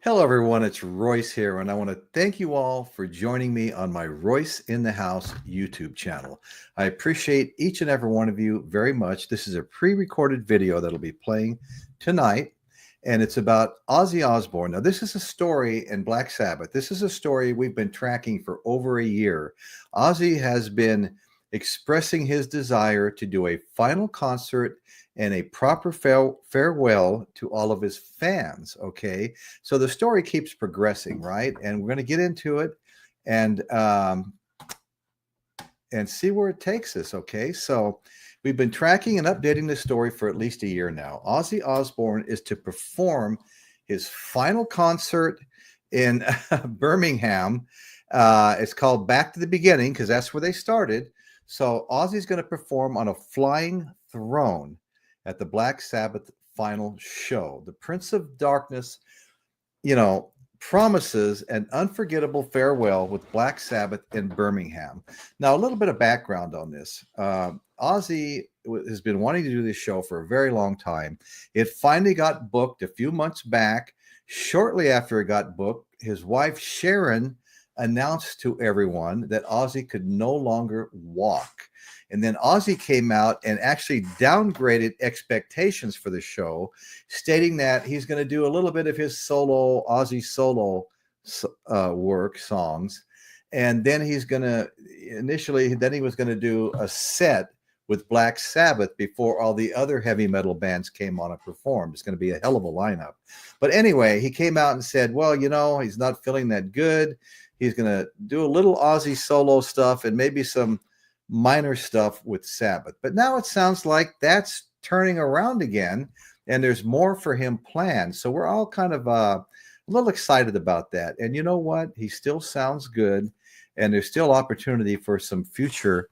Hello, everyone. It's Royce here, and I want to thank you all for joining me on my Royce in the House YouTube channel. I appreciate each and every one of you very much. This is a pre-recorded video that'll be playing tonight, and it's about Ozzy Osbourne. Now, this is a story in Black Sabbath. This is a story we've been tracking for over a year. Ozzy has been expressing his desire to do a final concert and a proper farewell to all of his fans. Okay, so the story keeps progressing, right? And we're going to get into it and see where it takes us. Okay, so we've been tracking and updating this story for at least a year now. Ozzy Osbourne is to perform his final concert in Birmingham. It's called Back to the Beginning because that's where they started. So Ozzy's going to perform on a flying throne at the Black Sabbath final show. The Prince of Darkness, promises an unforgettable farewell with Black Sabbath in Birmingham. Now, a little bit of background on this. Ozzy has been wanting to do this show for a very long time. It finally got booked a few months back. Shortly after it got booked, his wife, Sharon, announced to everyone that Ozzy could no longer walk. And then Ozzy came out and actually downgraded expectations for the show, stating that he's going to do a little bit of his Ozzy solo songs. And then he was going to do a set with Black Sabbath before all the other heavy metal bands came on and performed. It's going to be a hell of a lineup. But anyway, he came out and said, well, he's not feeling that good. He's going to do a little Ozzy solo stuff and maybe some minor stuff with Sabbath. But now it sounds like that's turning around again and there's more for him planned. So we're all kind of a little excited about that. And you know what? He still sounds good and there's still opportunity for some future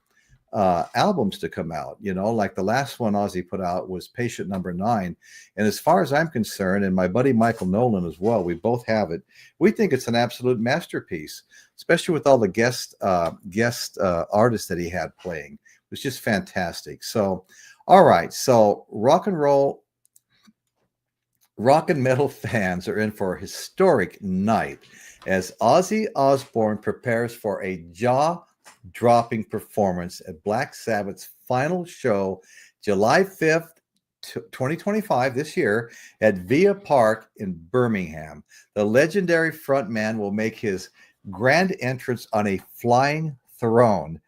albums to come out, like the last one Ozzy put out was Patient Number 9. And as far as I'm concerned, and my buddy Michael Nolan as well, we both have it. We think it's an absolute masterpiece, especially with all the guest artists that he had playing. It was just fantastic. So, all right. So rock and metal fans are in for a historic night as Ozzy Osbourne prepares for a jaw-dropping performance at Black Sabbath's final show, July 5th, 2025, this year, at Via Park in Birmingham. The legendary frontman will make his grand entrance on a flying throne,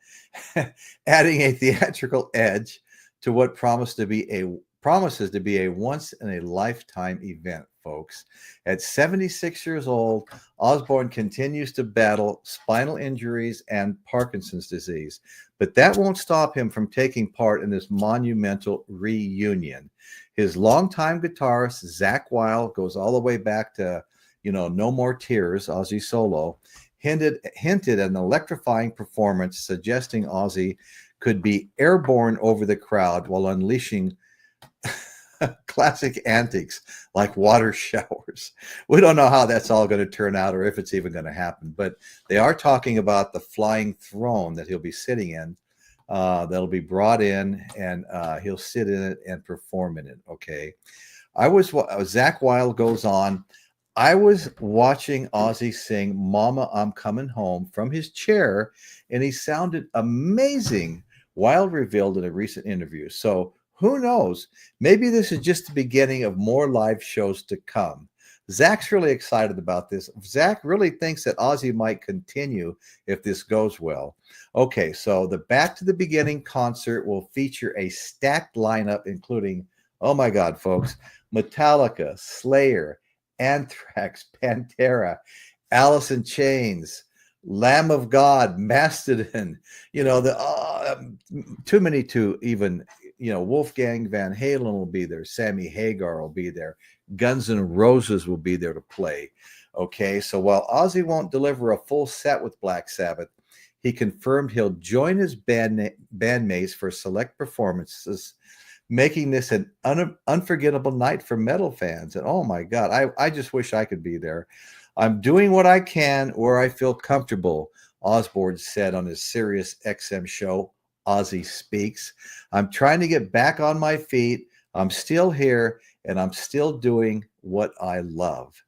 adding a theatrical edge to what promises to be a once-in-a-lifetime event, folks. At 76 years old, Osbourne continues to battle spinal injuries and Parkinson's disease, but that won't stop him from taking part in this monumental reunion. His longtime guitarist, Zakk Wylde, goes all the way back to, No More Tears, Ozzy solo, hinted at an electrifying performance, suggesting Ozzy could be airborne over the crowd while unleashing classic antics like water showers. We don't know how that's all going to turn out or if it's even going to happen, but they are talking about the flying throne that he'll be sitting in, that'll be brought in, and he'll sit in it and perform in it. Okay. Zakk Wylde goes on. I was watching Ozzy sing Mama, I'm Coming Home from his chair, and he sounded amazing, Wylde revealed in a recent interview. So who knows? Maybe this is just the beginning of more live shows to come. Zach's really excited about this. Zach really thinks that Ozzy might continue if this goes well. Okay, so the Back to the Beginning concert will feature a stacked lineup, including, oh my God, folks, Metallica, Slayer, Anthrax, Pantera, Alice in Chains, Lamb of God, Mastodon, too many to even, Wolfgang Van Halen will be there. Sammy Hagar will be there. Guns N' Roses will be there to play. Okay, so while Ozzy won't deliver a full set with Black Sabbath, he confirmed he'll join his bandmates for select performances, making this an unforgettable night for metal fans. And oh my God, I just wish I could be there. I'm doing what I can where I feel comfortable, Osbourne said on his Sirius XM show, Ozzy Speaks. I'm trying to get back on my feet. I'm still here and I'm still doing what I love.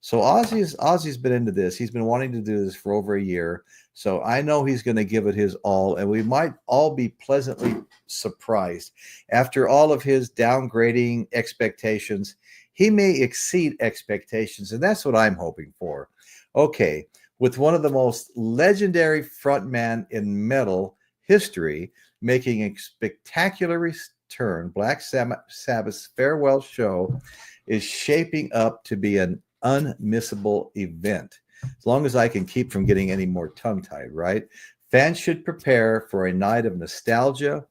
So Ozzy's been into this. He's been wanting to do this for over a year. So I know he's going to give it his all, and we might all be pleasantly surprised. After all of his downgrading expectations, he may exceed expectations, and that's what I'm hoping for. Okay, with one of the most legendary frontman in metal history making a spectacular return, Black Sabbath's farewell show is shaping up to be an unmissable event. As long as I can keep from getting any more tongue-tied, right? Fans should prepare for a night of nostalgia,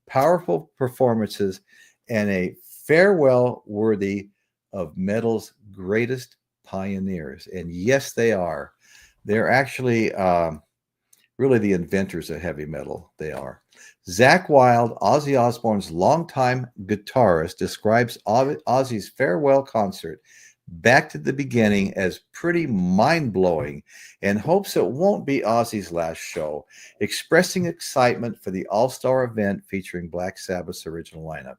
powerful performances, and a farewell worthy of metal's greatest pioneers. And yes, they are. They're actually really the inventors of heavy metal. They are. Zakk Wylde, Ozzy Osbourne's longtime guitarist, describes Ozzy's farewell concert back to the beginning as pretty mind-blowing and hopes it won't be Ozzy's last show, expressing excitement for the all-star event featuring Black Sabbath's original lineup.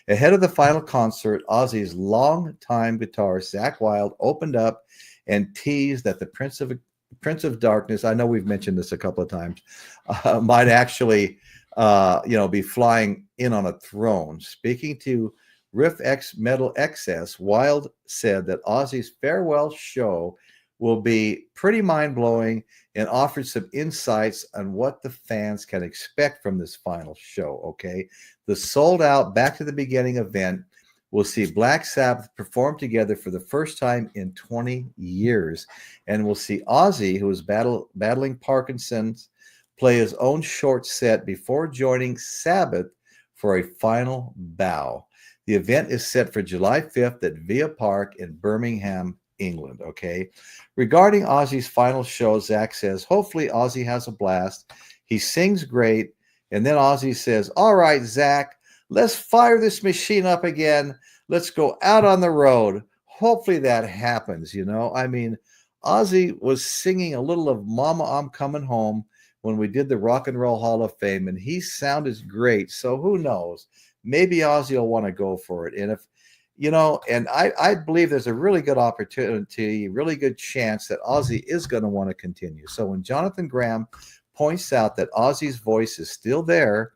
Ahead of the final concert, Ozzy's longtime guitarist Zakk Wylde opened up and teased that the Prince of Darkness, I know we've mentioned this a couple of times, might actually be flying in on a throne. Speaking to Riff X Metal XS, Wylde said that Ozzy's farewell show will be pretty mind-blowing and offered some insights on what the fans can expect from this final show, okay? The sold-out Back to the Beginning event will see Black Sabbath perform together for the first time in 20 years, and we'll see Ozzy, who is battling Parkinson's, play his own short set before joining Sabbath for a final bow. The event is set for July 5th at Via Park in Birmingham, England, okay? Regarding Ozzy's final show, Zakk says, hopefully Ozzy has a blast. He sings great. And then Ozzy says, all right, Zakk, let's fire this machine up again. Let's go out on the road. Hopefully that happens, I mean, Ozzy was singing a little of Mama, I'm Coming Home when we did the Rock and Roll Hall of Fame, and he sounded great. So who knows? Maybe Ozzy will want to go for it. And if, and I believe there's a really good opportunity, really good chance that Ozzy is going to want to continue. So when Jonathan Graham points out that Ozzy's voice is still there,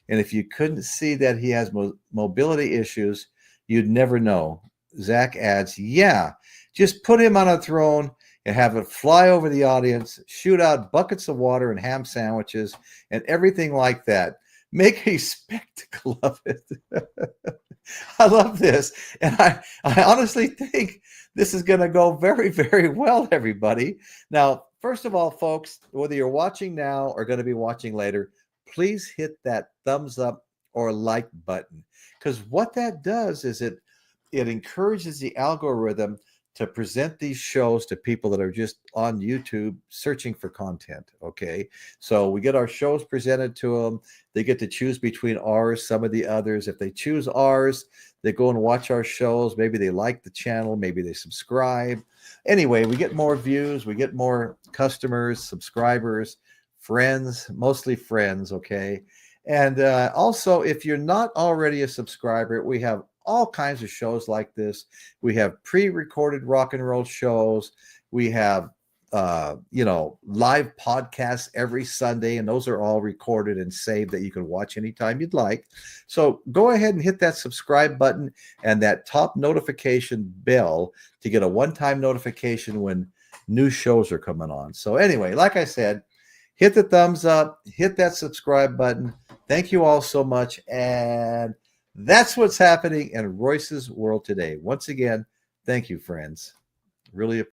and if you couldn't see that he has mobility issues, you'd never know. Zakk adds, yeah, just put him on a throne and have it fly over the audience, shoot out buckets of water and ham sandwiches and everything like that. Make a spectacle of it. I love this. And I honestly think this is going to go very, very well, everybody. Now, first of all, folks, whether you're watching now or going to be watching later, please hit that thumbs up or like button. Because what that does is it encourages the algorithm to present these shows to people that are just on YouTube searching for content, okay? So we get our shows presented to them. They get to choose between ours, some of the others. If they choose ours, they go and watch our shows. Maybe they like the channel. Maybe they subscribe. Anyway, we get more views. We get more customers, subscribers, friends, mostly friends, okay? And also, if you're not already a subscriber, we have all kinds of shows like this. We have pre-recorded rock and roll shows. We have, live podcasts every Sunday, and those are all recorded and saved that you can watch anytime you'd like. So go ahead and hit that subscribe button and that top notification bell to get a one-time notification when new shows are coming on. So anyway, like I said, hit the thumbs up, hit that subscribe button. Thank you all so much. And that's what's happening in Royce's world today. Once again, thank you, friends. Really appreciate it.